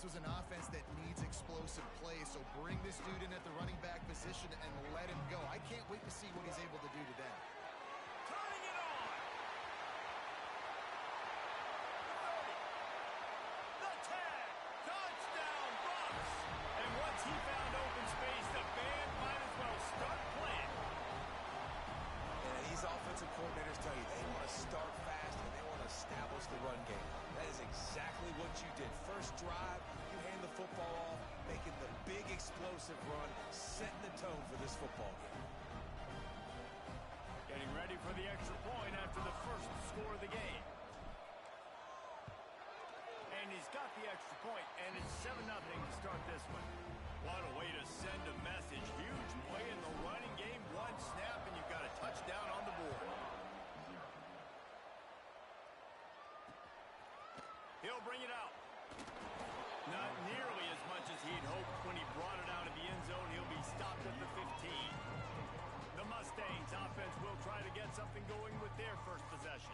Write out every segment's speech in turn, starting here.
was an offense that needs explosive play, so bring this dude in at the running back position and let him go. I can't wait to see what he's able to do today. Turning it on. The 10. Touchdown, Bucks. And once he found open space, the band might as well start playing. And these offensive coordinators tell you they want to start fast and they want to establish the run game. That is exactly what you did. First drive, you hand the football off, making the big explosive run, setting the tone for this football game. Getting ready for the extra point after the first score of the game. And he's got the extra point, and it's 7-0 to start this one. What a way to send a message. Huge play in the running game. One snap, and you've got a touchdown on the board. He'll bring it out. Not nearly as much as he'd hoped when he brought it out of the end zone. He'll be stopped at the 15. The Mustangs offense will try to get something going with their first possession.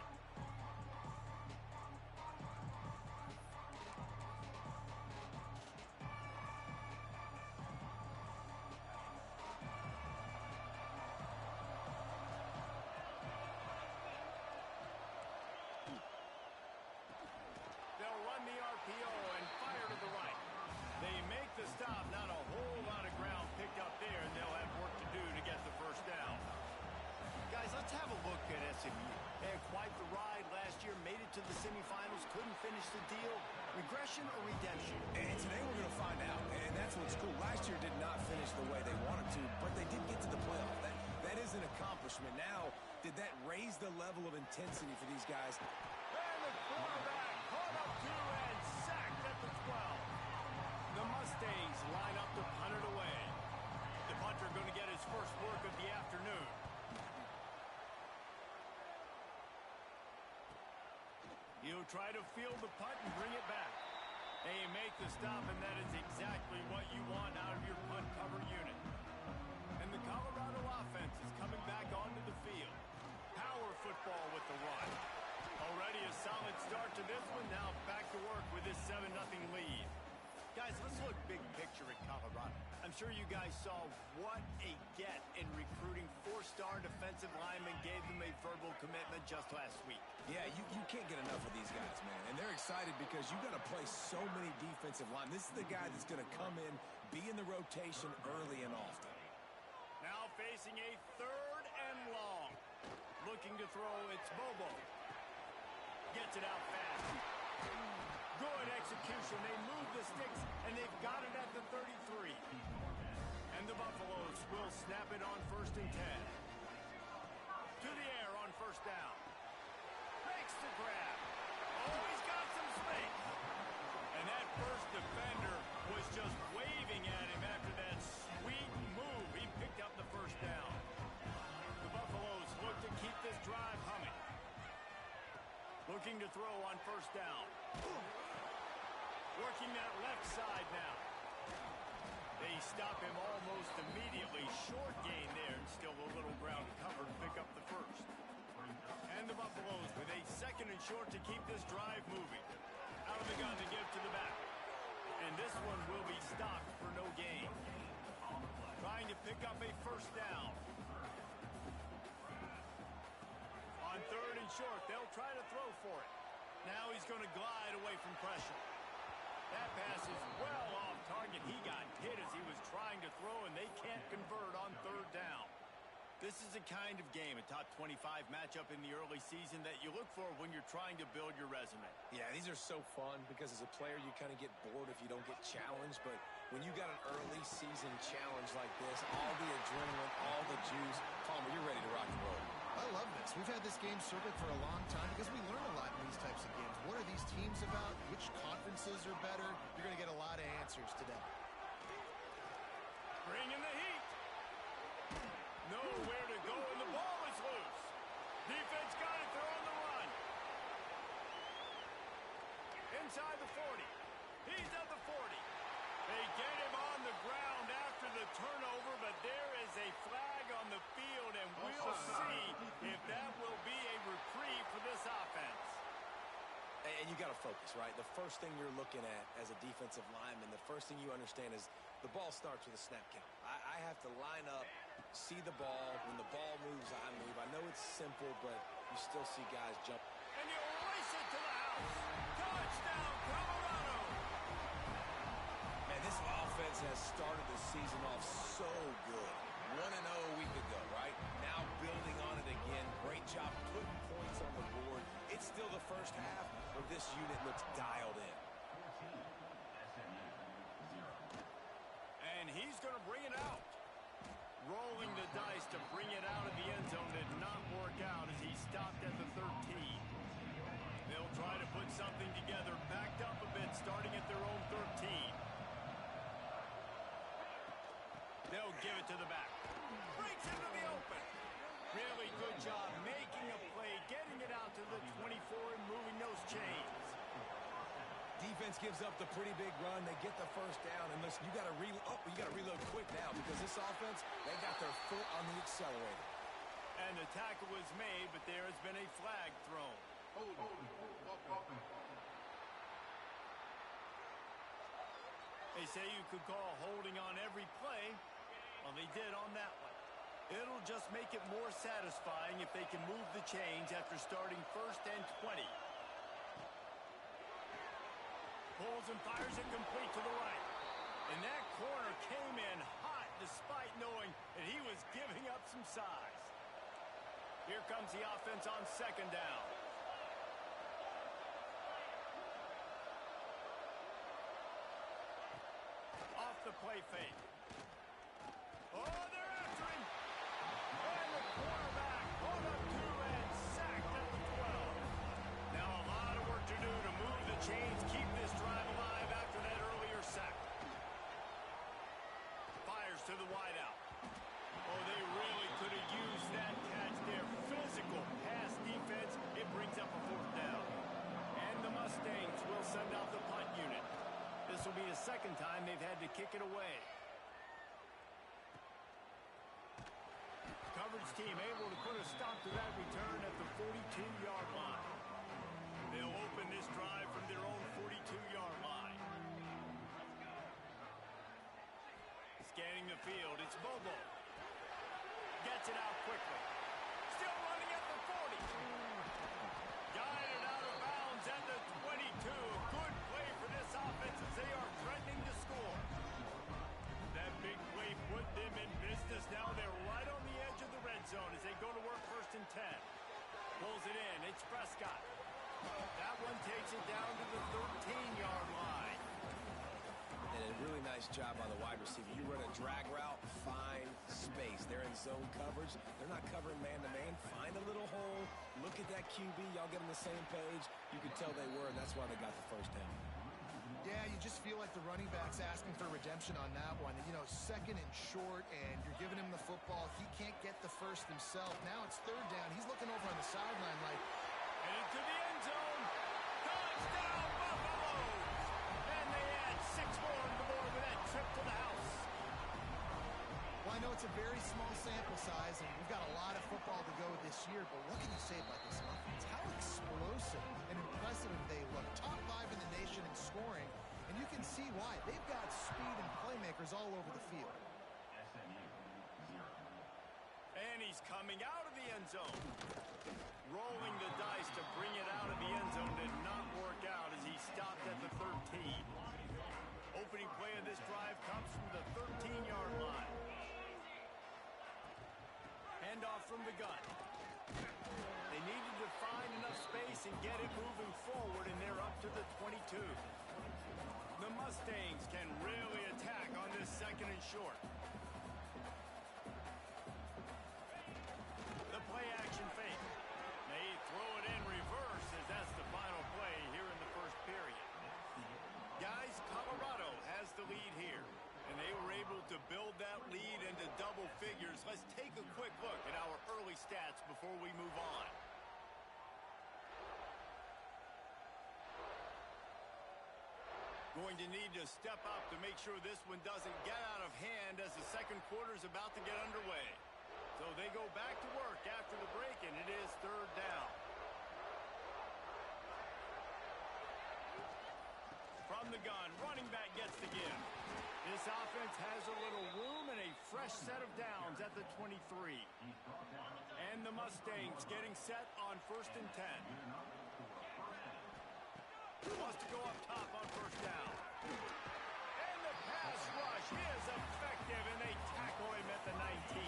They'll run the RPO and fire to the right. They make the stop, not a whole lot of ground picked up there, and they'll have work to do to get the first down. Guys, let's have a look at SMU. They had quite the ride last year, made it to the semifinals, couldn't finish the deal. Regression or redemption? And today we're going to find out, and that's what's cool. Last year did not finish the way they wanted to, but they did get to the playoff. That is an accomplishment. Now, did that raise the level of intensity for these guys? And the quarterback caught up to and sacked at the 12. The Mustangs line up to punt it away. The punter going to get his first work of the afternoon. He'll try to field the punt and bring it back. They make the stop, and that is exactly what you want out of your punt cover unit. And the Colorado offense is coming back onto the field. Power football with the run. Already a solid start to this one. Now back to work with this 7-0 lead. Guys, let's look big picture at Colorado. I'm sure you guys saw what a get in recruiting. 4-star defensive linemen gave them a verbal commitment just last week. Yeah, you can't get enough of these guys, man. And they're excited because you got to play so many defensive linemen. This is the guy that's going to come in, be in the rotation early and often. Now facing a 3rd and long. Looking to throw, it's Bobo. Gets it out fast. Good execution. They move the sticks, and they've got it at the 33. And the Buffaloes will snap it on 1st and 10. To the air on 1st down. Makes the grab. Oh, he's got some space. And that first defender was just waving at him after that sweet move. He picked up the 1st down. The Buffaloes look to keep this drive humming. Looking to throw on 1st down. Working that left side now. They stop him almost immediately. Short gain there, and still a little ground cover to pick up the 1st. And the Buffaloes with a 2nd and short to keep this drive moving. Out of the gun to give to the back. And this one will be stopped for no gain. Trying to pick up a 1st down. On 3rd and short, they'll try to throw for it. Now he's going to glide away from pressure. That pass is well off target. He got hit as he was trying to throw, and they can't convert on 3rd down. This is the kind of game, a top 25 matchup in the early season, that you look for when you're trying to build your resume. Yeah, these are so fun because as a player, you kind of get bored if you don't get challenged. But when you got an early season challenge like this, all the adrenaline, all the juice, Palmer, you're ready to rock and roll. I love this. We've had this game circled for a long time because we learn a lot in these types of games. What are these teams about? Which conferences are better? You're going to get a lot of answers today. Bringing the heat. Nowhere to go, and the ball is loose. Defense got it. They're on the run. Inside the 40. He's at the 40. They get him on the ground after the turnover, but there is a flag on the field, and we'll see if that will be a reprieve for this offense. And you got to focus, right? The first thing you're looking at as a defensive lineman, the first thing you understand is the ball starts with a snap count. I have to line up, see the ball. When the ball moves, I move. I know it's simple, but you still see guys jump. And you race it to the house. Touchdown, Colorado. Man, this offense has started the season off so good. 1-0 a week ago, right? Now building on it again. Great job putting points on the board. It's still the first half, but this unit looks dialed in. And he's going to bring it out. Rolling the dice to bring it out of the end zone did not work out as he stopped at the 13. They'll try to put something together, backed up a bit, starting at their own 13. They'll give it to the back. Breaks into the open. Really good job making a play, getting it out to the 24 and moving those chains. Defense gives up the pretty big run. They get the first down, and listen, you got to reload quick now because this offense, they got their foot on the accelerator. And the tackle was made, but there has been a flag thrown. They say you could call holding on every play. Well, they did on that one. It'll just make it more satisfying if they can move the chains after starting 1st and 20. Pulls and fires it complete to the right. And that corner came in hot despite knowing that he was giving up some size. Here comes the offense on 2nd down. Off the play fake. Oh, they're after him. And the quarterback put up 2 and sacked at the 12. Now a lot of work to do to move the chains, keep this drive alive after that earlier sack. Fires to the wideout. Oh, they really could have used that catch there. Physical pass defense. It brings up a 4th down. And the Mustangs will send out the punt unit. This will be the 2nd time they've had to kick it away. Coverage team able to put a stop to that return at the 42-yard line. They'll open this drive from their own 42-yard line. Scanning the field, it's Bobo. Gets it out quickly. Still running at the 40. Guided out of bounds at the 22. Good play for this offense as they are threatening to score. That big play put them in business. Now they're right on the edge of the red zone as they go to work 1st and 10. Pulls it in. It's Prescott. That one takes it down to the 13-yard line. And a really nice job by the wide receiver. You run a drag route, find space. They're in zone coverage. They're not covering man-to-man. Find a little hole. Look at that QB. Y'all get on the same page. You could tell they were, and that's why they got the first down. Yeah, you just feel like the running back's asking for redemption on that one. You know, 2nd and short, and you're giving him the football. He can't get the first himself. Now it's 3rd down. He's looking over on the sideline like... And into the end zone. Touchdown, Buffaloes! And they add 6 more on the board with that trip to the house. Well, I know it's a very small sample size, and we've got a lot of football to go this year, but what can you say about this offense? How explosive and impressive they look. Top 5 in the nation in scoring, and you can see why. They've got speed and playmakers all over the field. And he's coming out of the end zone. Rolling the dice to bring it out of the end zone did not work out as he stopped at the 13. Opening play of this drive comes from the 13-yard line. Handoff from the gun. They needed to find enough space and get it moving forward, and they're up to the 22. The Mustangs can really attack on this 2nd and short. The play action fake. They throw it in reverse as that's the final play here in the 1st period. Guys, Colorado has the lead here, and they were able to build that lead into double figures. Let's take a quick look at our early stats before we move on. Going to need to step up to make sure this one doesn't get out of hand as the 2nd quarter is about to get underway. So they go back to work after the break, and it is 3rd down. from the gun. Running back gets the give. This offense has a little room and a fresh set of downs at the 23. And the Mustangs getting set on 1st and 10. Wants to go up top on 1st down. And the pass rush is effective, and they tackle him at the 19.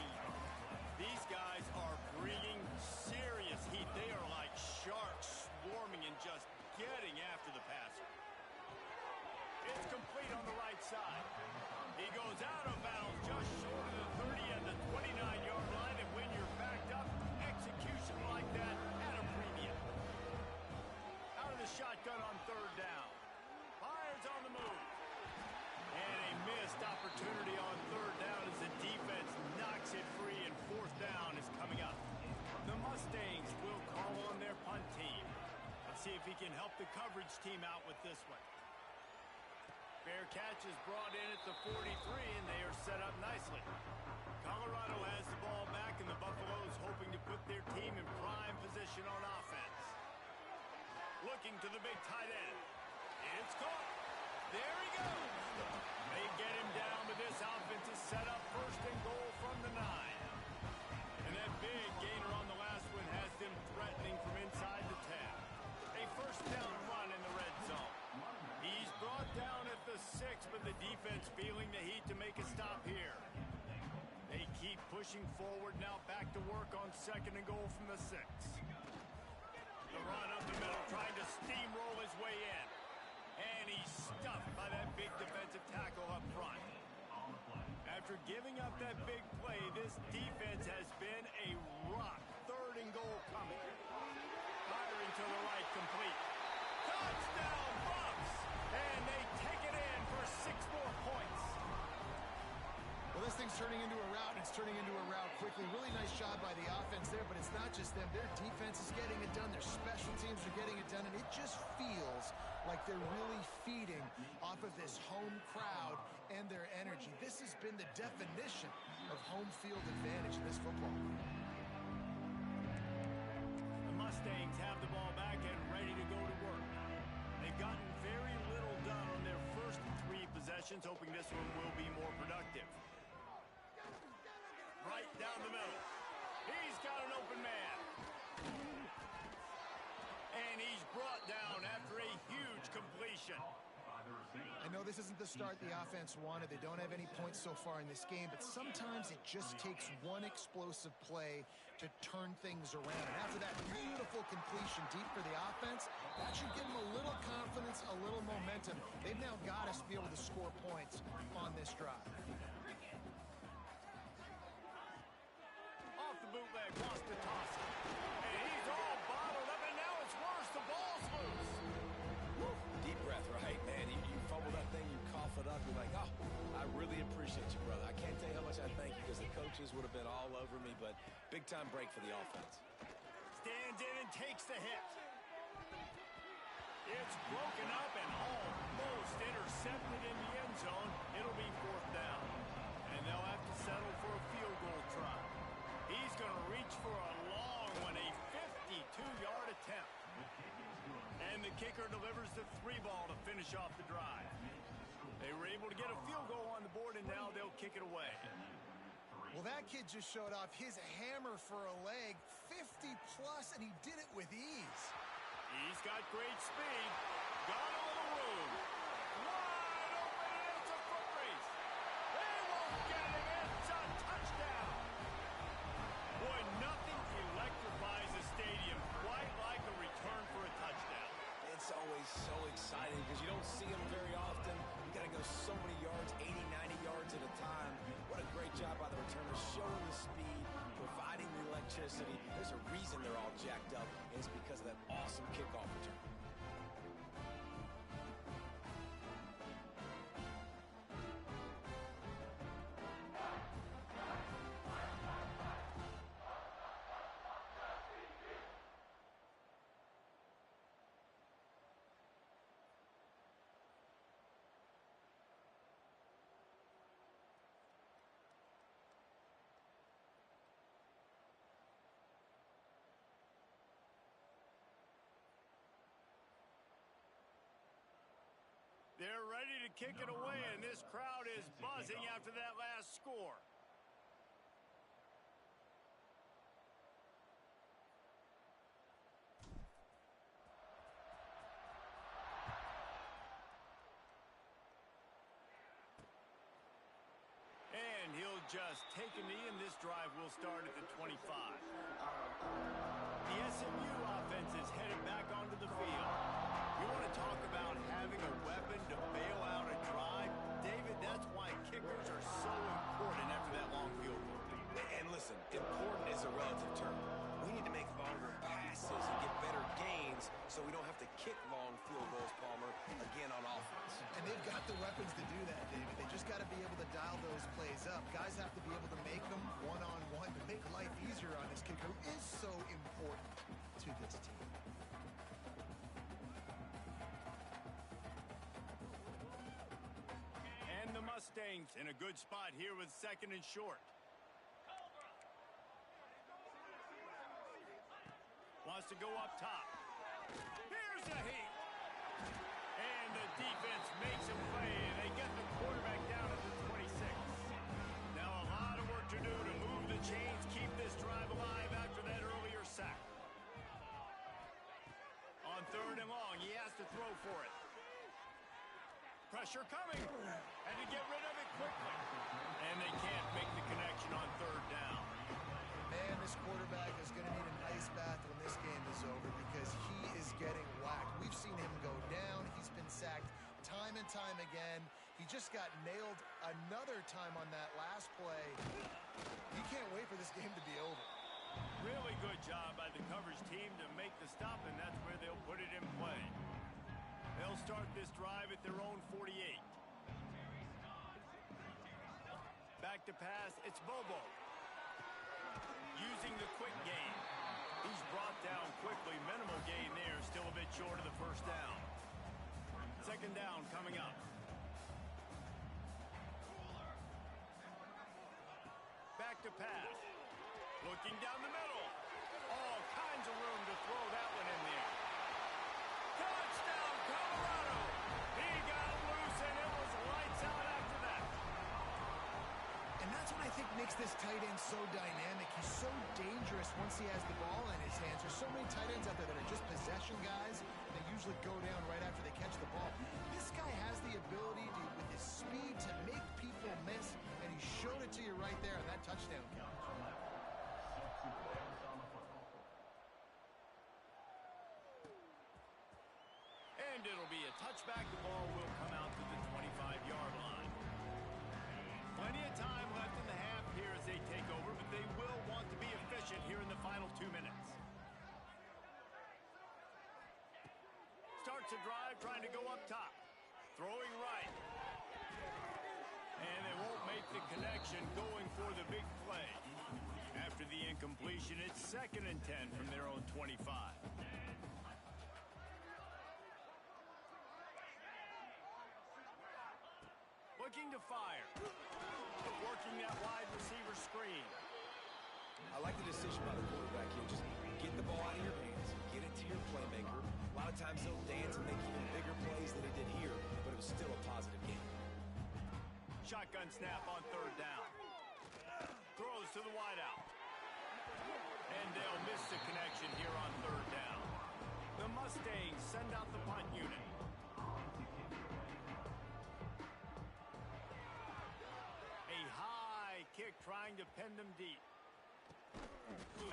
These guys are bringing serious heat. They are like sharks swarming and just getting after the passer. It's complete on the right side. He goes out of bounds just short of the 30 at the 29-yard line, and when you're backed up, execution like that at a premium. Out of the shotgun on 3rd down. Fires on the move. And a missed opportunity on 3rd down as the defense knocks it free, and 4th down is coming up. The Mustangs will call on their punt team. Let's see if he can help the coverage team out with this one. Fair catch is brought in at the 43, and they are set up nicely. Colorado has the ball back, and the Buffaloes hoping to put their team in prime position on offense. Looking to the big tight end. It's caught. There he goes. They get him down, but this offense is set up 1st and goal from the 9. And that big gainer on the last one has them threatening from inside the 10. A 1st down run in the red zone. He's brought down at the 6, but the defense feeling the heat to make a stop here. They keep pushing forward, now back to work on 2nd and goal from the 6. The run up the middle, trying to steamroll his way in. And he's stuffed by that big defensive tackle up front. After giving up that big play, this defense has been a rock. 3rd and goal coming. Firing to the right, complete. Touchdown, Bucks! And they take it in for 6 more points. Well, this thing's turning into a rout, and it's turning into a rout quickly. Really nice job by the offense there, but it's not just them. Their defense is getting it done. Their special teams are getting it done, and it just feels like they're really feeding off of this home crowd and their energy. This has been the definition of home field advantage in this football game. The Mustangs have the ball back and ready to go to work. They've gotten very little done on their first 3 possessions, hoping this one will be more productive. Right down the middle. He's got an open man. And he's brought down after a huge completion. I know this isn't the start the offense wanted. They don't have any points so far in this game, but sometimes it just takes one explosive play to turn things around. And after that beautiful completion deep for the offense, that should give them a little confidence, a little momentum. They've now got us to be able to score points on this drive. Off the bootleg, wants to toss it. And he's all bottled up, and now it's worse. The ball's loose. Woo. Deep breath, right, man? You fumble that thing, you cough it up, you're like, oh, I really appreciate you, brother. I can't tell you how much I thank you, because the coaches would have been all over me, but big-time break for the offense. Stands in and takes the hit. It's broken up and almost intercepted in the end zone. It'll be 4th down. And they'll have to settle for a field goal try. He's going to reach for a long one, a 52-yard attempt. And the kicker delivers the 3 ball to finish off the drive. They were able to get a field goal on the board, and now they'll kick it away. Well, that kid just showed off his hammer for a leg, 50-plus, and he did it with ease. He's got great speed. Got a little room. Wide open, and it's a foot race. They won't get him. It's a touchdown. Boy, nothing electrifies a stadium quite like a return for a touchdown. It's always so exciting because you don't see them very often. You got to go so many yards, 80, 90 yards at a time. What a great job by the returners, showing the speed, providing the electricity. There's a reason they're all jacked up, and it's because of that awesome kickoff return. to kick it away, and this crowd is buzzing after that last score. And he'll just take a knee, and this drive will start at the 25. The SMU offense is headed back onto the field. You want to talk about having a weapon to bail out a drive? David, that's why kickers are so important after that long field goal. And listen, important is a relative term. We need to make longer passes and get better gains so we don't have to kick long field goals, Palmer, again on offense. And they've got the weapons to do that, David. They just got to be able to dial those plays up. Guys have to be able to make them one-on-one to make life easier on this kicker, who is so important to this team. And the Mustangs in a good spot here with 2nd and short. Wants to go up top. Here's a heat. And the defense makes him play, and they get the quarterback down at the 26. Now a lot of work to do to move the chains, keep this drive alive after that earlier sack. On 3rd and long, he has to throw for it. Pressure coming. And to get rid of it quickly. And they can't make the connection on 3rd down. Man, this quarterback is going to need an ice bath when this game is over because he is getting whacked. We've seen him go down. He's been sacked time and time again. He just got nailed another time on that last play. He can't wait for this game to be over. Really good job by the coverage team to make the stop, and that's where they'll put it in play. They'll start this drive at their own 48. Back to pass, it's Bobo. Using the quick game. He's brought down quickly. Minimal gain there. Still a bit short of the 1st down. 2nd down coming up. Back to pass. Looking down the middle. All kinds of room to throw that one in there. Touchdown, Colorado! He got loose, and it was lights out after that. And that's what I think makes this tight end so dynamic. He's so dangerous once he has the ball in his hands. There's so many tight ends out there that are just possession guys. They usually go down right after they catch the ball. This guy has the ability to, with his speed, to make people miss, and he showed it to you right there on that touchdown catch. And it'll be a touchback. The ball will come out to the 25-yard line. Plenty of time left in the half here as they take over, but they will want to be efficient here in the final 2 minutes. Starts a drive trying to go up top. Throwing right. And they won't make the connection going for the big play. After the incompletion, it's 2nd and 10 from their own 25. Looking to fire. Working that wide receiver screen. I like the decision by the quarterback here. Just get the ball out of your hands. Get it to your playmaker. A lot of times they'll dance and make even bigger plays than he did here, but it was still a positive game. Shotgun snap on 3rd down. Throws to the wideout. And they'll miss the connection here on 3rd down. The Mustangs send out the punt unit. A high kick trying to pin them deep.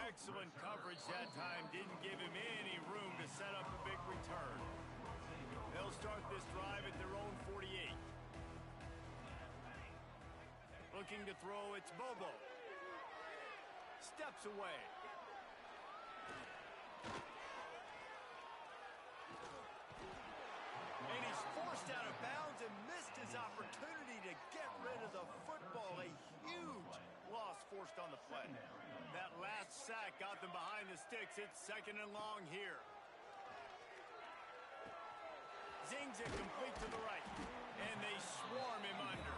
Excellent coverage that time. Didn't give him any room to set up a big return. They'll start this drive at their own 48. Looking to throw, it's Bobo. Steps away. And he's forced out of bounds and missed his opportunity to get rid of the football. A huge loss forced on the play. That last sack got them behind the sticks. It's 2nd and long here. Zings it complete to the right. And they swarm him under.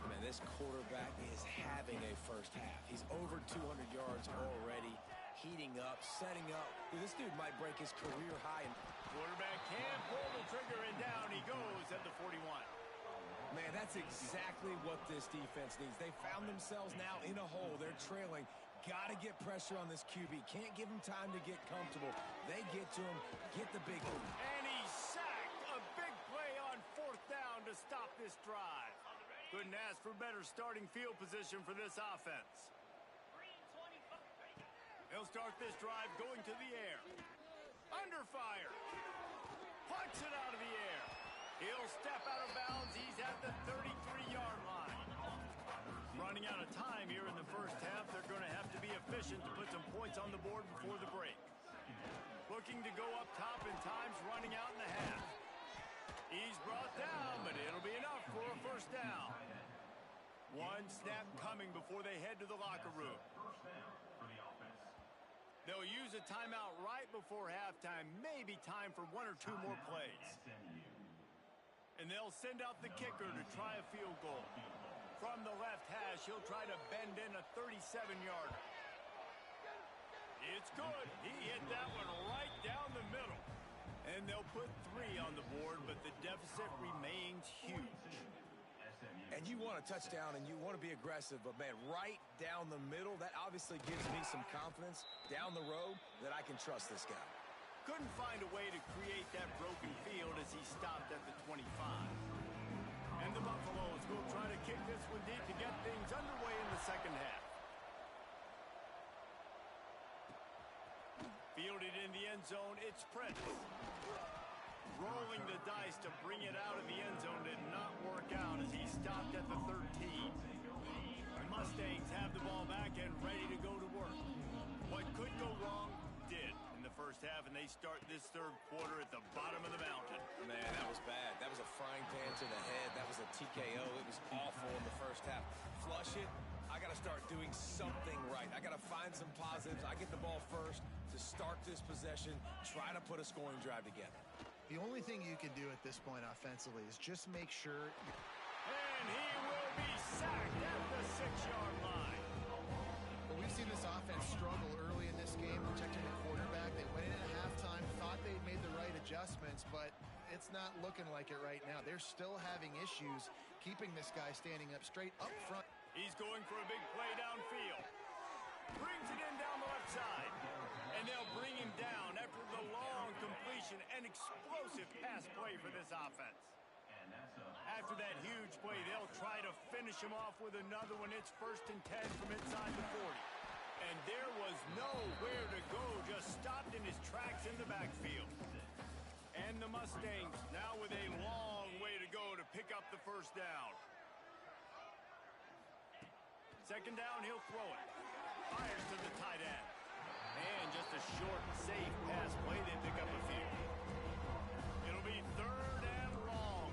Man, this quarterback is having a first half. He's over 200 yards already. heating up, setting up. This dude might break his career high. Quarterback can't pull the trigger, and down he goes at the 41. Man, that's exactly what this defense needs. They found themselves now in a hole. They're trailing. Got to get pressure on this QB. Can't give him time to get comfortable. They get to him, get the big one. And he's sacked. A big play on 4th down to stop this drive. Couldn't ask for better starting field position for this offense. He'll start this drive going to the air. Under fire. Puts it out of the air. He'll step out of bounds. He's at the 33-yard line. Running out of time here in the first half. They're going to have to be efficient to put some points on the board before the break. Looking to go up top, and time's running out in the half. He's brought down, but it'll be enough for a first down. One snap coming before they head to the locker room. They'll use a timeout right before halftime. Maybe time for 1 or 2 more plays. And they'll send out the kicker to try a field goal. From the left hash, he'll try to bend in a 37-yarder. It's good. He hit that one right down the middle. And they'll put 3 on the board, but the deficit remains huge. And you want a touchdown and you want to be aggressive, but, man, right down the middle, that obviously gives me some confidence down the road that I can trust this guy. Couldn't find a way to create that broken field as he stopped at the 25. And the Buffaloes will try to kick this one deep to get things underway in the second half. Fielded in the end zone, it's Prince. Rolling the dice to bring it out of the end zone did not work out as he stopped at the 13. The Mustangs have the ball back and ready to go to work. What could go wrong did in the first half, and they start this third quarter at the bottom of the mountain. Man, that was bad. That was a frying pan to the head. That was a TKO. It was awful in the first half. Flush it. I got to start doing something right. I got to find some positives. I get the ball first to start this possession, try to put a scoring drive together. The only thing you can do at this point offensively is just make sure. And he will be sacked at the 6-yard line. Well, we've seen this offense struggle early in this game, protecting the quarterback. They went in at halftime, thought they'd made the right adjustments, but it's not looking like it right now. They're still having issues keeping this guy standing up straight up front. He's going for a big play downfield. Brings it in down the left side. And they'll bring him down after the long completion and explosive pass play for this offense. After that huge play, they'll try to finish him off with another one. It's 1st and 10 from inside the 40. And there was nowhere to go, just stopped in his tracks in the backfield. And the Mustangs now with a long way to go to pick up the first down. Second down, he'll throw it. Fires to the tight end. And just a short, safe pass play, they pick up a few. It'll be 3rd and long.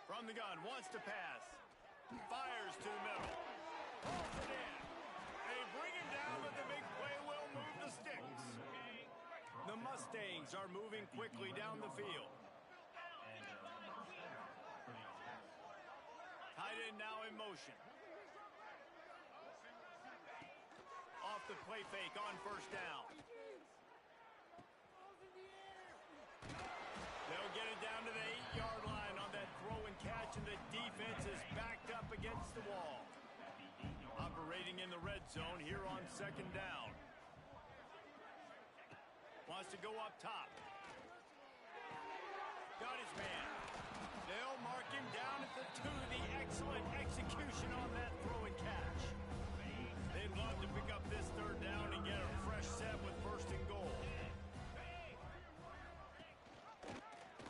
From the gun, wants to pass. Fires to the middle. Pulls it in. They bring him down, but the big play will move the sticks. The Mustangs are moving quickly down the field. Tight end now in motion. Off the play fake on first down. They'll get it down to the 8-yard line on that throw and catch, and the defense is backed up against the wall. Operating in the red zone here on second down. Wants to go up top. Got his man. They'll mark him down at the 2. The excellent execution on that throw and catch. They'd love to pick up this third down and get a fresh set with 1st and goal.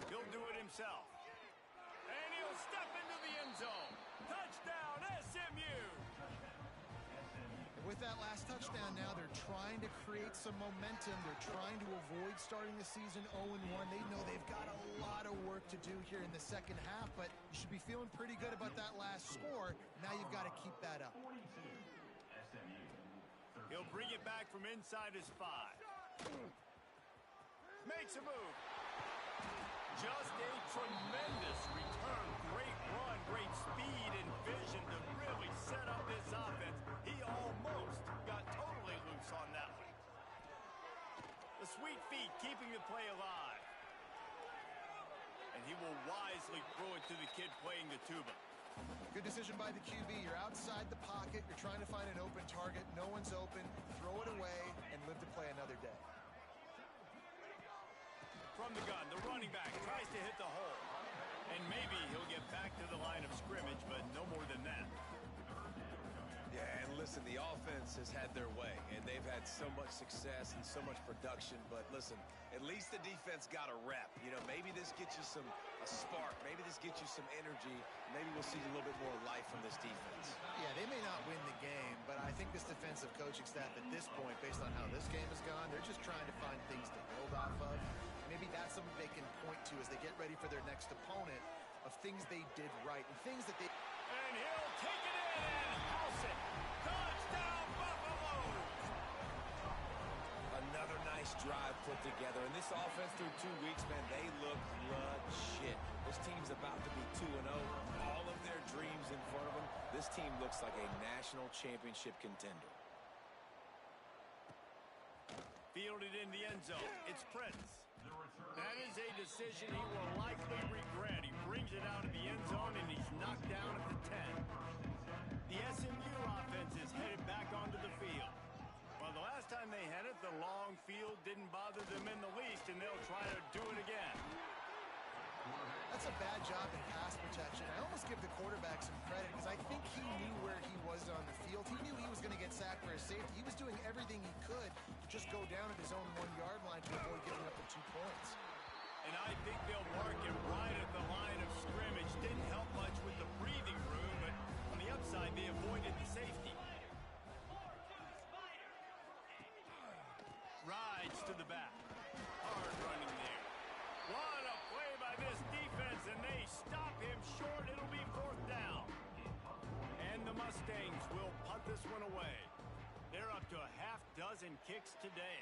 He'll do it himself. And he'll step into the end zone. Touchdown, SMU! With that last touchdown now, they're trying to create some momentum. They're trying to avoid starting the season 0-1. They know they've got a lot of work to do here in the second half, but you should be feeling pretty good about that last score. Now you've got to keep that up. He'll bring it back from inside his 5. Makes a move. Just a tremendous return. Great run, great speed and vision to really set up this offense. He almost got totally loose on that one. The sweet feet keeping the play alive. And he will wisely throw it to the kid playing the tuba. Good decision by the QB. You're outside the pocket. You're trying to find an open target. No one's open. Throw it away and live to play another day. From the gun, the running back tries to hit the hole. And maybe he'll get back to the line of scrimmage, but no more than that. Yeah, and listen, the offense has had their way, and they've had so much success and so much production. But listen, at least the defense got a rep. You know, maybe this gets you a spark. Maybe this gets you some energy. Maybe we'll see a little bit more life from this defense. Yeah, they may not win the game, but I think this defensive coaching staff at this point, based on how this game has gone, they're just trying to find things to build off of. Maybe that's something they can point to as they get ready for their next opponent of things they did right and things that they... And he'll take it in and house it. Touchdown, Buffalo! Another nice drive put together. And this offense through 2 weeks, man, they look legit. This team's about to be 2-0. All of their dreams in front of them. This team looks like a national championship contender. Fielded in the end zone. It's Prince. That is a decision he will likely regret. He brings it out of the end zone, and he's knocked down at the 10. The SMU offense is headed back onto the field. Well, the last time they had it, the long field didn't bother them in the least, and they'll try to do it again. That's a bad job in pass protection. I almost give the quarterback some credit because I think he knew where he was on the field. He knew he was going to get sacked for his safety. He was doing everything he could to just go down at his own 1-yard line to avoid giving up the 2 points. And I think they'll mark him right at the line of scrimmage. Didn't help much with the breathing room, but on the upside, they avoided the safety. Rides to the back. Hard running there. What a play by this defense, and they stop him short. It'll be 4th down. And the Mustangs will punt this one away. They're up to a half-dozen kicks today.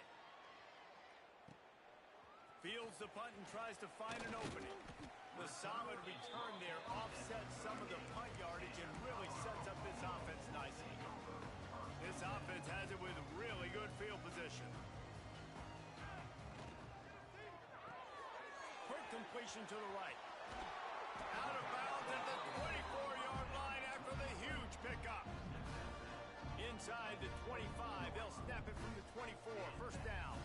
Fields the punt and tries to find an opening. The solid return there offsets some of the punt yardage and really sets up this offense nicely. This offense has it with really good field position. Quick completion to the right. Out of bounds at the 24-yard line after the huge pickup. Inside the 25, they'll snap it from the 24. 1st down.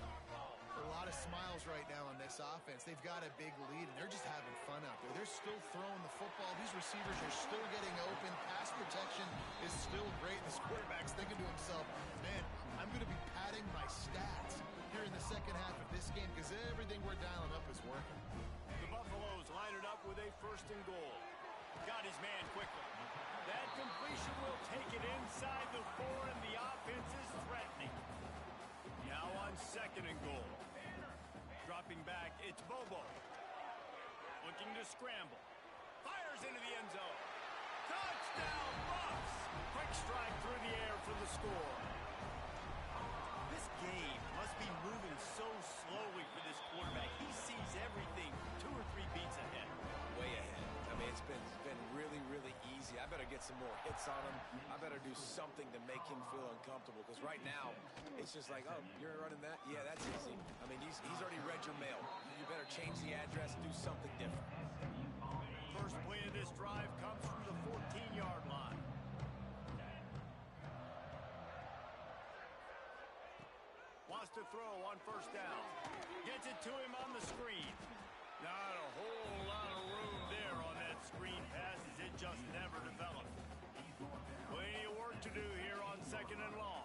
A lot of smiles right now on this offense. They've got a big lead, and they're just having fun out there. They're still throwing the football. These receivers are still getting open. Pass protection is still great. This quarterback's thinking to himself, man, I'm going to be padding my stats here in the second half of this game because everything we're dialing up is working. The Buffaloes line it up with a 1st and goal. Got his man quickly. That completion will take it inside the 4, and the offense is threatening. Now on 2nd and goal. Dropping back, it's Bobo. Looking to scramble. Fires into the end zone. Touchdown, Buffs! Quick strike through the air for the score. This game must be moving so slowly for this quarterback. He sees everything 2 or 3 beats ahead. Way ahead. I mean, it's been really, really easy. I better get some more hits on him. I better do something to make him feel uncomfortable. Because right now, it's just like, oh, you're running that? Yeah, that's easy. I mean, he's already read your mail. You better change the address, do something different. First play of this drive comes from the 14-yard line. Wants to throw on 1st down. Gets it to him on the screen. Not a whole lot of room there on that screen pass as it just never developed. Plenty of work to do here on 2nd and long.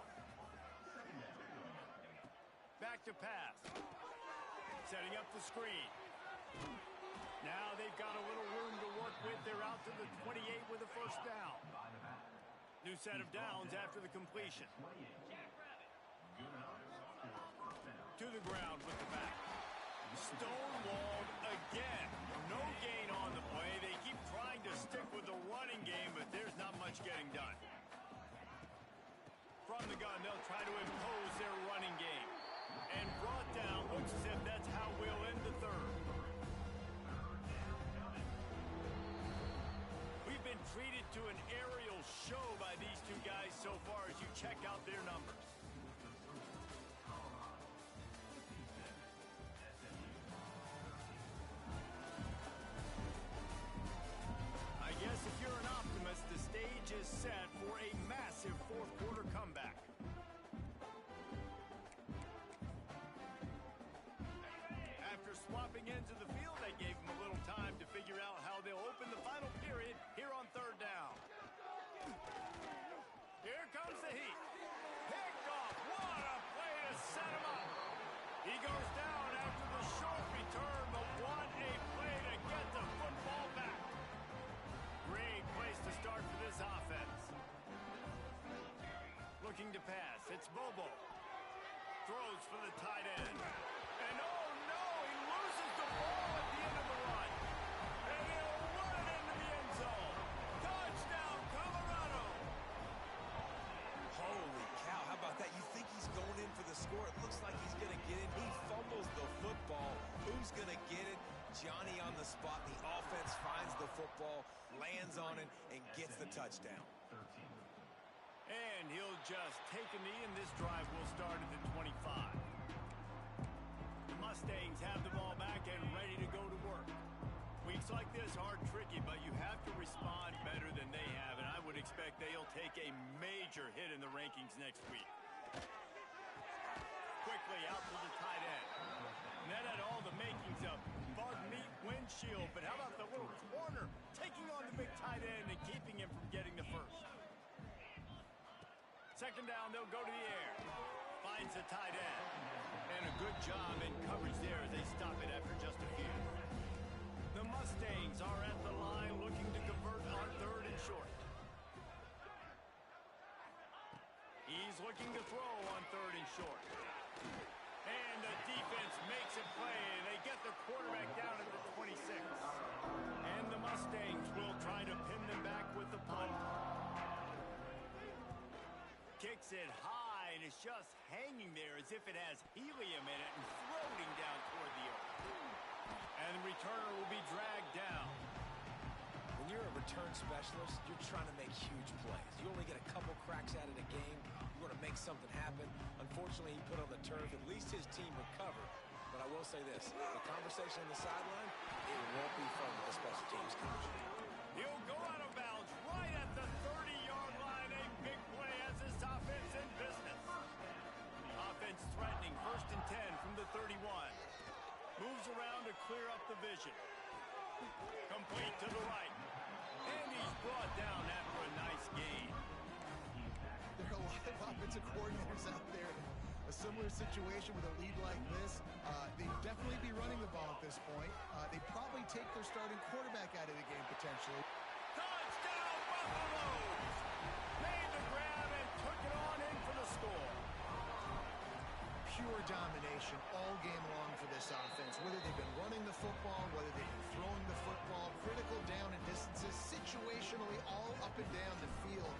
Back to pass. Setting up the screen. Now they've got a little room to work with. They're out to the 28 with a 1st down. New set of downs after the completion. To the ground with the back. Stonewalled again. No gain on the play. They keep trying to stick with the running game, but there's not much getting done. From the gun, they'll try to impose their running game. And brought down. Looks as if that's how we'll end the 3rd. been treated to an aerial show by these two guys so far as you check out their numbers. I guess if you're an optimist, the stage is set for a massive fourth quarter comeback. After swapping ends of the field, they gave them a little time to figure out how they'll open the final period here on third down. Here comes the heat. Picked off. What a play to set him up. He goes down after the short return, but what a play to get the football back. Great place to start for this offense. Looking to pass. It's Bobo. Throws for the tight end. And oh no, he loses the ball at the end of the run. And he'll run it into the end zone. Touchdown, Colorado. Holy cow, how about that? You think he's going in for the score. It looks like he's going to get it. He fumbles the football. Who's going to get it? Johnny on the spot. The offense finds the football, lands on it, and gets the touchdown. And he'll just take a knee, and this drive will start at the 25. The Mustangs have the ball back and ready to go to work. Weeks like this are tricky, but you have to respond better than they have, and I would expect they'll take a major hit in the rankings next week. Quickly out to the tight end. And that had all the makings of bug meat windshield, but how about the little corner taking on the big tight end and keeping him from getting the first? Second down, they'll go to the air. Finds the tight end. And a good job in coverage there as they stop it after just a few. The Mustangs are at the line looking to convert on third and short. He's looking to throw on third and short. And the defense makes a play. They get the quarterback down at the 26. And the Mustangs will try to pin them back with the punt. Kicks it high, and it's just hanging there as if it has helium in it and floating down toward the earth. And the returner will be dragged down. When you're a return specialist, you're trying to make huge plays. You only get a couple cracks at it a game. You want to make something happen. Unfortunately, he put on the turf. At least his team recovered. But I will say this, the conversation on the sideline, it won't be fun with the special teams coach. He'll go out of bounds right at the 30-yard line. A big play as this offense in business. Offense threatening, 1st and 10 from the 31. Moves around to clear up the vision. Complete to the right. And he's brought down after a nice gain. There are a lot of offensive coordinators out there. A similar situation with a lead like this. They'd definitely be running the ball at this point. They'd probably take their starting quarterback out of the game potentially. Touchdown, Buffaloes! Made the grab and took it on in for the score. Pure domination all game long for this offense. Whether they've been running the football, whether they've been throwing the football, critical down and distances, situationally all up and down the field.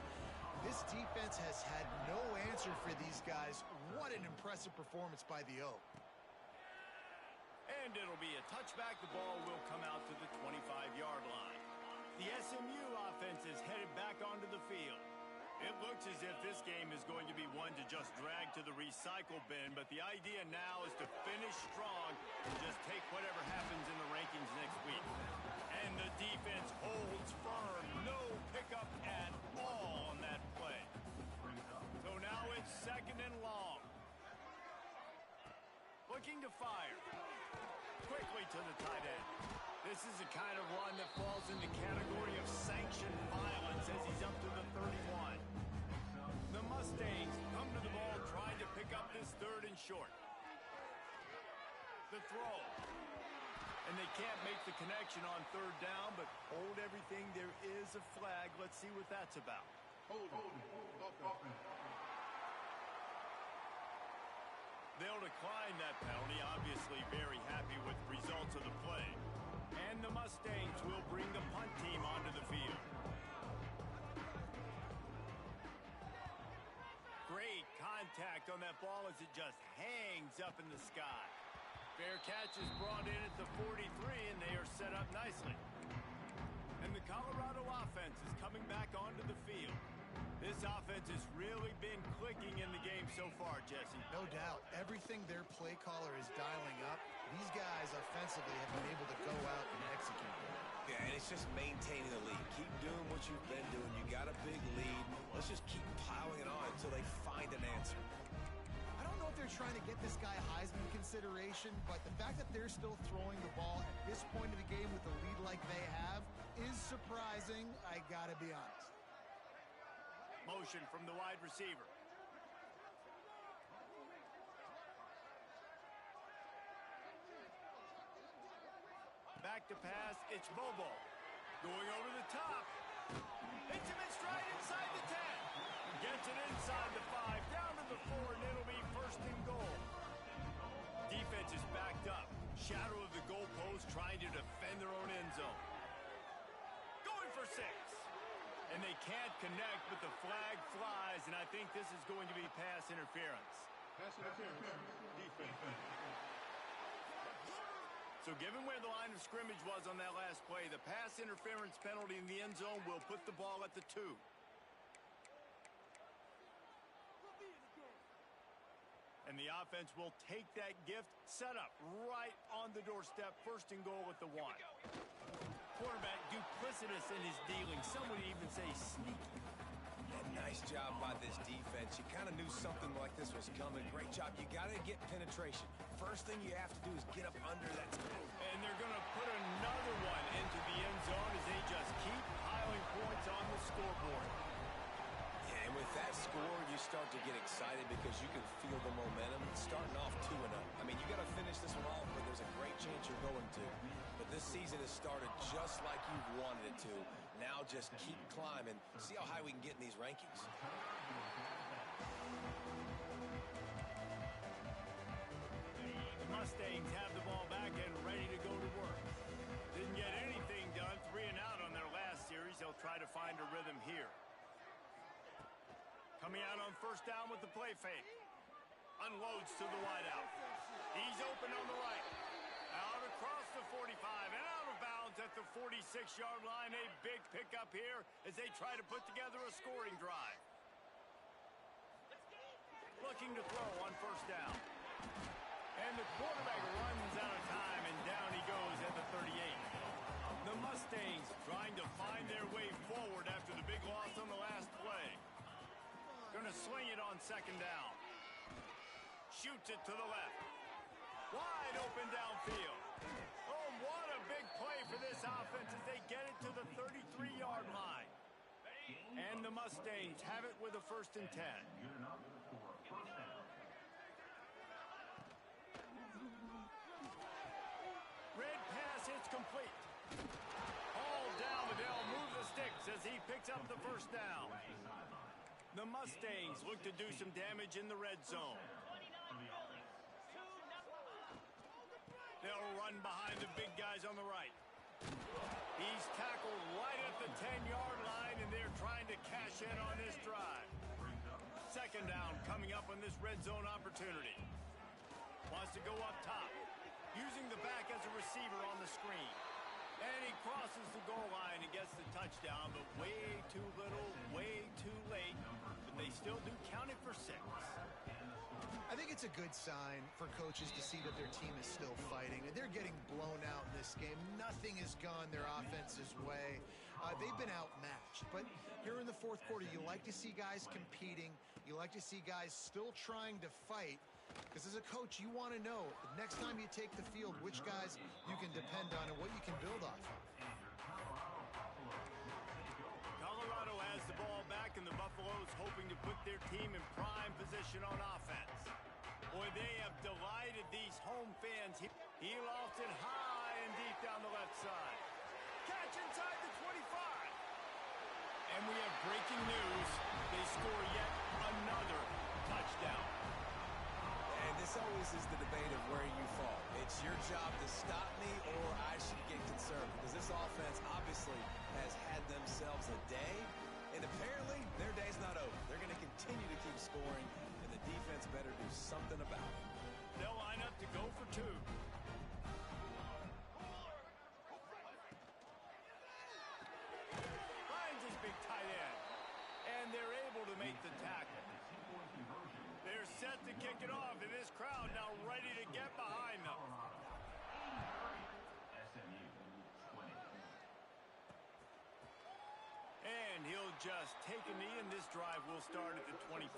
This defense has had no answer for these guys. What an impressive performance by the Oak. And it'll be a touchback. The ball will come out to the 25-yard line. The SMU offense is headed back onto the field. It looks as if this game is going to be one to just drag to the recycle bin, but the idea now is to finish strong and just take whatever happens in the rankings next week. And the defense holds firm. No pickup at all on that play. So now it's 2nd and long. Looking to fire. Quickly to the tight end. This is the kind of run that falls in the category of sanctioned violence as he's up to the 31. The Mustangs come to the ball trying to pick up this 3rd and short. The throw. And they can't make the connection on 3rd down, but hold everything. There is a flag. Let's see what that's about. They'll decline that penalty, obviously very happy with the results of the play. And the Mustangs will bring the punt team onto the field. Great contact on that ball as it just hangs up in the sky. Fair catch is brought in at the 43, and they are set up nicely. And And the Colorado offense is coming back onto the field. This offense has really been clicking in the game so far, Jesse. No doubt. Everything their play caller is dialing up, these guys offensively have been able to go out and execute. Yeah, and it's just maintaining the lead. Keep doing what you've been doing. You got a big lead. Let's just keep piling it on until they find an answer. I don't know if they're trying to get this guy Heisman consideration, but the fact that they're still throwing the ball at this point of the game with the lead like they have is surprising, I gotta be honest. Motion from the wide receiver. Back to pass, it's Bobo. Going over the top. Hits him in stride inside the 10. Gets it inside the 5, down to the 4, and it'll be first and goal. Defense is backed up. Shadow of the goalpost trying to defend their own end zone. Going for 6. And they can't connect, but the flag flies, and I think this is going to be pass interference. Pass interference. Defense. So given where the line of scrimmage was on that last play, the pass interference penalty in the end zone will put the ball at the 2. And the offense will take that gift, set up right on the doorstep, first and goal at the 1. Quarterback duplicitous in his dealing. Some would even say sneaky. And nice job by this defense. You kind of knew something like this was coming. Great job. You got to get penetration. First thing you have to do is get up under that. And they're going to put another one into the end zone as they just keep piling points on the scoreboard. Yeah, and with that score, you start to get excited because you can feel the momentum starting off 2-0. I mean, you got to finish this one off, but there's a great chance you're going to. But this season has started just like you've wanted it to. Now just keep climbing. See how high we can get in these rankings. The Mustangs have the ball back and ready to go to work. Didn't get anything done, 3 and out on their last series. They'll try to find a rhythm here. Coming out on first down with the play fake. Unloads to the wideout. He's open on the right. Out across the 45 and out of bounds at the 46-yard line. A big pickup here as they try to put together a scoring drive. Looking to throw on first down. And the quarterback runs out of time, and down he goes at the 38. The Mustangs trying to find their way forward after the big loss on the last play. Going to sling it on second down. Shoots it to the left. Wide open downfield. Oh, what a big play for this offense as they get it to the 33-yard line. And the Mustangs have it with a 1st and 10. Red pass hits complete. All down, Liddell moves the sticks as he picks up the first down. The Mustangs look to do some damage in the red zone. They'll run behind the big guys on the right. He's tackled right at the 10-yard line, and they're trying to cash in on this drive. Second down coming up on this red zone opportunity. Wants to go up top. Using the back as a receiver on the screen. And he crosses the goal line and gets the touchdown, but way too little, way too late. But they still do count it for 6. I think it's a good sign for coaches to see that their team is still fighting. They're getting blown out in this game. Nothing has gone their offense's way. They've been outmatched. But here in the fourth quarter, you like to see guys competing. You like to see guys still trying to fight. Because as a coach, you want to know the next time you take the field which guys you can depend on and what you can build off of. Colorado has the ball back, and the Buffaloes hoping to put their team in prime position on offense. Boy, they have delighted these home fans. He lofted high and deep down the left side. Catch inside the 25. And we have breaking news. They score yet another touchdown. And this always is the debate of where you fall. It's your job to stop me or I should get concerned, because this offense obviously has had themselves a day, and apparently their day's not over. They're going to continue to keep scoring, and the defense better do something about it. They'll line up to go for 2. about to kick it off, and this crowd now ready to get behind them. SMU 20. And he'll just take a knee, and this drive will start at the 25.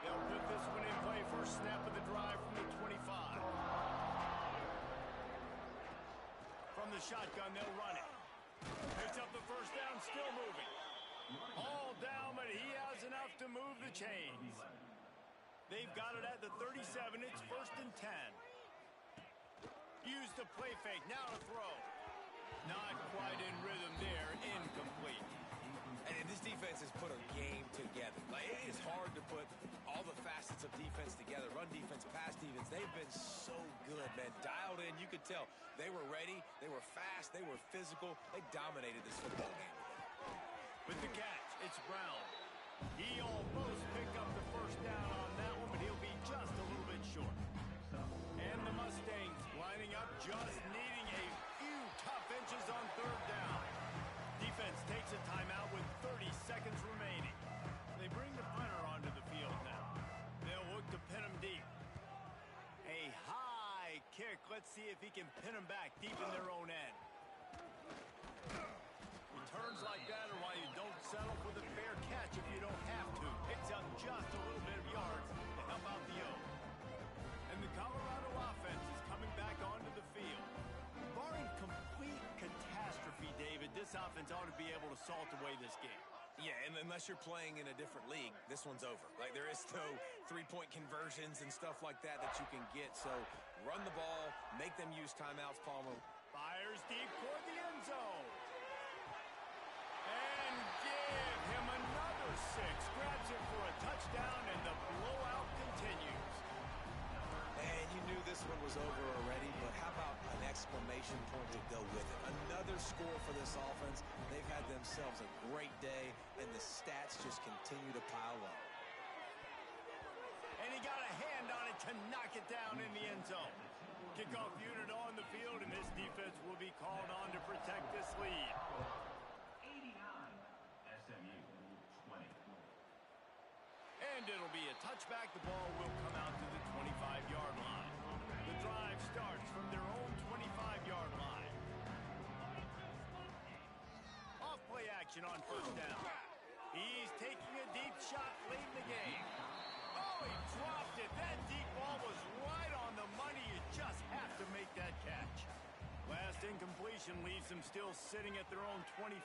They'll put this one in play. First snap of the drive from the 25. From the shotgun, they'll run it. Picks up the first down, still moving. All down, but he has enough to move the chains. They've got it at the 37. It's 1st and 10. Use the play fake. Now to throw. Not quite in rhythm there. Incomplete. And this defense has put a game together. Like, it is hard to put all the facets of defense together. Run defense, pass defense. They've been so good, man. Dialed in. You could tell they were ready. They were fast. They were physical. They dominated this football game. With the catch, it's Brown. He almost picked up the first down on that one, but he'll be just a little bit short. And the Mustangs lining up, just needing a few tough inches on 3rd down. Defense takes a timeout with 30 seconds remaining. They bring the punter onto the field now. They'll look to pin him deep. A high kick. Let's see if he can pin him back deep in their own end. Returns like that are why you don't settle for the fair catch if you don't have to. Picks up just a little bit of yards to help out the O. And the Colorado offense is coming back onto the field. Barring complete catastrophe, David, this offense ought to be able to salt away this game. Yeah, and unless you're playing in a different league, this one's over. Like, there is no three-point conversions and stuff like that that you can get. So run the ball, make them use timeouts, Palmer. Fires deep toward the end zone. And give him another 6. Grabs it for a touchdown, and the blowout continues. And you knew this one was over already, but how about an exclamation point to go with it? Another score for this offense. They've had themselves a great day, and the stats just continue to pile up. And he got a hand on it to knock it down in the end zone. Kickoff unit on the field, and this defense will be called on to protect this lead. 89. SMU 20. And it'll be a touchback. The ball will come out to the 25-yard line. The drive starts from their own 25-yard line. Off play action on 1st down. He's taking a deep shot late in the game. Oh, he dropped it. That deep ball was right on the money. You just have to make that catch. Last incompletion leaves them still sitting at their own 25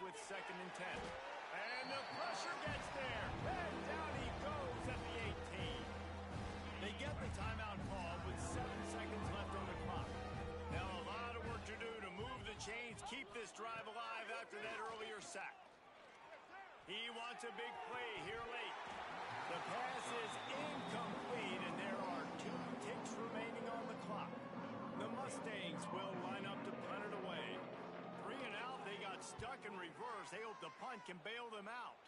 with 2nd and 10. And the pressure gets there. And down he goes at the 18. They get the timeout call with 7 seconds left on the clock. Now a lot of work to do to move the chains, keep this drive alive after that earlier sack. He wants a big play here late. The pass is incomplete, and there are 2 ticks remaining on the clock. The Mustangs will line up to punt it away. 3 and out, they got stuck in reverse. They hope the punt can bail them out.